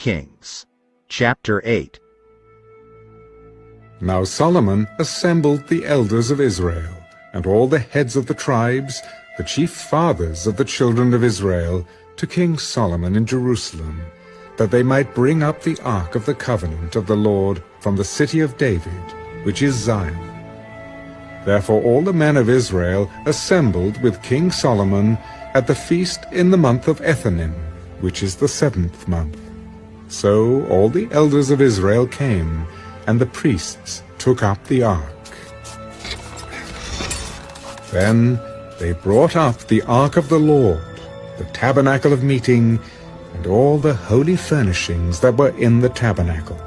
Kings, chapter 8. Now Solomon assembled the elders of Israel, and all the heads of the tribes, the chief fathers of the children of Israel, to King Solomon in Jerusalem, that they might bring up the ark of the covenant of the Lord from the city of David, which is Zion. Therefore all the men of Israel assembled with King Solomon at the feast in the month of Ethanim, which is the 7th month. So all the elders of Israel came, and the priests took up the ark. Then they brought up the ark of the Lord, the tabernacle of meeting, and all the holy furnishings that were in the tabernacle.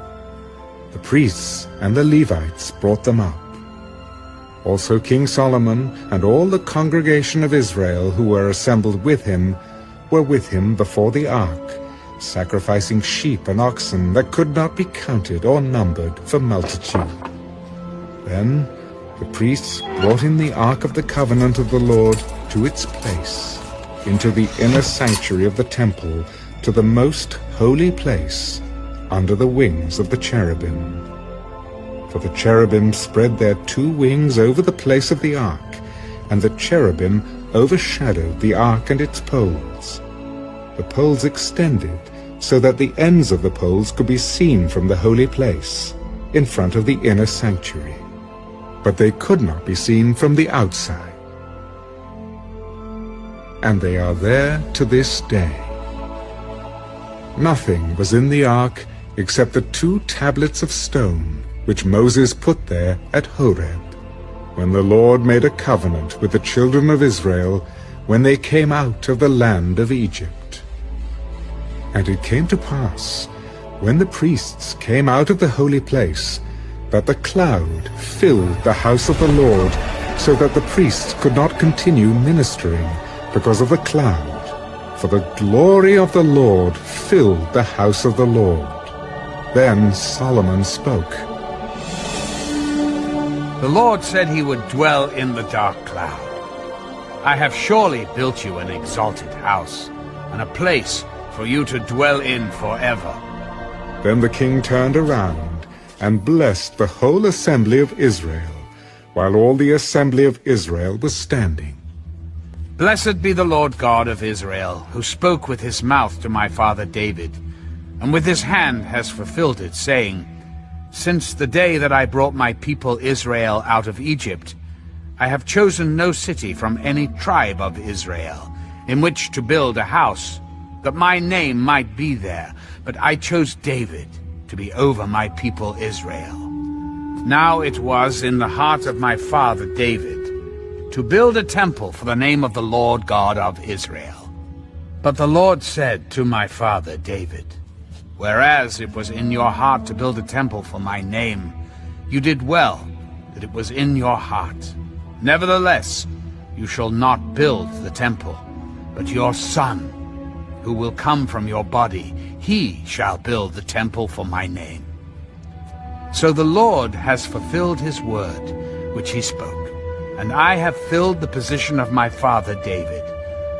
The priests and the Levites brought them up. Also King Solomon and all the congregation of Israel who were assembled with him were with him before the ark, sacrificing sheep and oxen that could not be counted or numbered for multitude. Then the priests brought in the ark of the covenant of the Lord to its place, into the inner sanctuary of the temple, to the most holy place, under the wings of the cherubim. For the cherubim spread their 2 wings over the place of the ark, and the cherubim overshadowed the ark and its poles. The poles extended so that the ends of the poles could be seen from the holy place, in front of the inner sanctuary, but they could not be seen from the outside. And they are there to this day. Nothing was in the ark except the 2 tablets of stone which Moses put there at Horeb, when the Lord made a covenant with the children of Israel when they came out of the land of Egypt. And it came to pass, when the priests came out of the holy place, that the cloud filled the house of the Lord, so that the priests could not continue ministering because of the cloud, for the glory of the Lord filled the house of the Lord. Then Solomon spoke. The Lord said he would dwell in the dark cloud. I have surely built you an exalted house, and a place for you to dwell in forever. Then the king turned around and blessed the whole assembly of Israel, while all the assembly of Israel was standing. Blessed be the Lord God of Israel, who spoke with his mouth to my father David, and with his hand has fulfilled it, saying, Since the day that I brought my people Israel out of Egypt, I have chosen no city from any tribe of Israel in which to build a house, that my name might be there, but I chose David to be over my people Israel. Now it was in the heart of my father David to build a temple for the name of the Lord God of Israel. But the Lord said to my father David, Whereas it was in your heart to build a temple for my name, you did well that it was in your heart. Nevertheless, you shall not build the temple, but your son, who will come from your body, he shall build the temple for my name. So the Lord has fulfilled his word, which he spoke, and I have filled the position of my father David,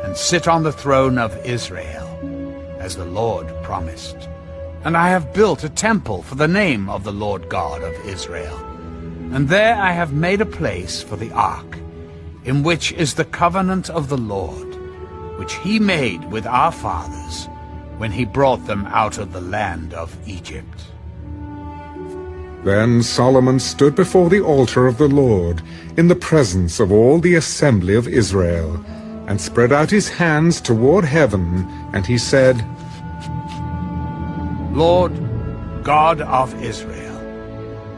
and sit on the throne of Israel, as the Lord promised. And I have built a temple for the name of the Lord God of Israel. And there I have made a place for the ark, in which is the covenant of the Lord, which he made with our fathers when he brought them out of the land of Egypt. Then Solomon stood before the altar of the Lord, in the presence of all the assembly of Israel, and spread out his hands toward heaven, and he said, Lord, God of Israel,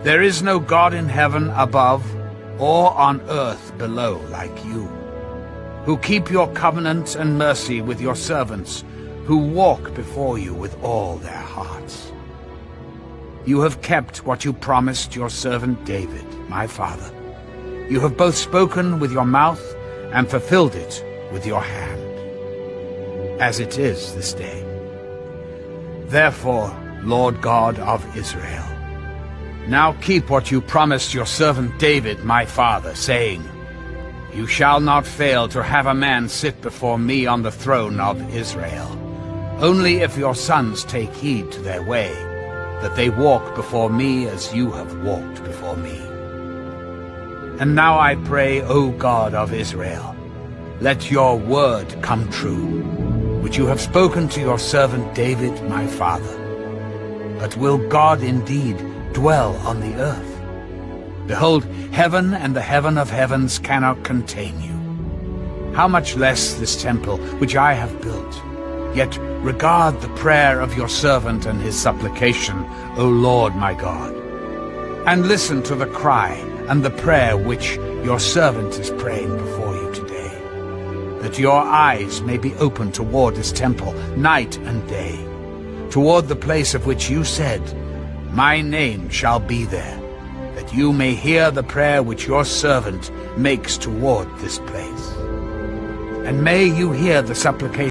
there is no God in heaven above or on earth below like you, who keep your covenant and mercy with your servants, who walk before you with all their hearts. You have kept what you promised your servant David, my father. You have both spoken with your mouth and fulfilled it with your hand, as it is this day. Therefore, Lord God of Israel, now keep what you promised your servant David, my father, saying, You shall not fail to have a man sit before me on the throne of Israel. Only if your sons take heed to their way, that they walk before me as you have walked before me. And now I pray, O God of Israel, let your word come true, which you have spoken to your servant David my father. But will God indeed dwell on the earth? Behold, heaven and the heaven of heavens cannot contain you. How much less this temple which I have built? Yet regard the prayer of your servant and his supplication, O Lord my God. And listen to the cry and the prayer which your servant is praying before you today, that your eyes may be open toward this temple night and day, toward the place of which you said, My name shall be there, that you may hear the prayer which your servant makes toward this place. And may you hear the supplication